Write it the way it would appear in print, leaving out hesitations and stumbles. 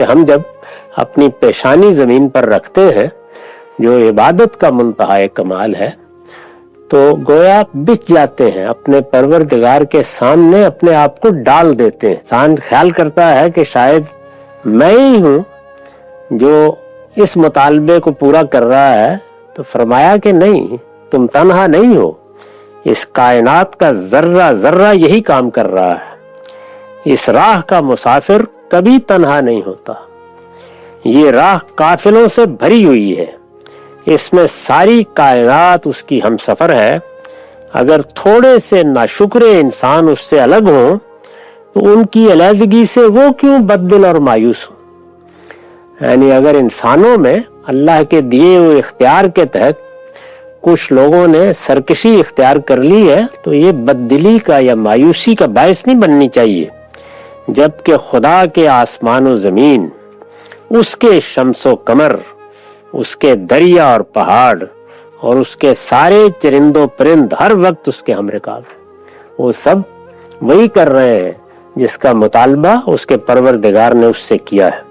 ہم جب اپنی پیشانی زمین پر رکھتے ہیں جو عبادت کا منتہا کمال ہے تو گویا بچ جاتے ہیں اپنے پروردگار کے سامنے، اپنے آپ کو ڈال دیتے ہیں۔ انسان خیال کرتا ہے کہ شاید میں ہی ہوں جو اس مطالبے کو پورا کر رہا ہے، تو فرمایا کہ نہیں، تم تنہا نہیں ہو، اس کائنات کا ذرہ ذرہ یہی کام کر رہا ہے۔ اس راہ کا مسافر کبھی تنہا نہیں ہوتا، یہ راہ قافلوں سے بھری ہوئی ہے، اس میں ساری کائنات اس کی ہم سفر ہے۔ اگر تھوڑے سے ناشکرے انسان اس سے الگ ہوں تو ان کی علیحدگی سے وہ کیوں بددل اور مایوس ہوں؟ یعنی اگر انسانوں میں اللہ کے دیے ہوئے اختیار کے تحت کچھ لوگوں نے سرکشی اختیار کر لی ہے تو یہ بددلی کا یا مایوسی کا باعث نہیں بننی چاہیے، جبکہ خدا کے آسمان و زمین، اس کے شمس و قمر، اس کے دریا اور پہاڑ اور اس کے سارے چرند و پرند ہر وقت اس کے ہم رکاب ہیں، وہ سب وہی کر رہے ہیں جس کا مطالبہ اس کے پروردگار نے اس سے کیا ہے۔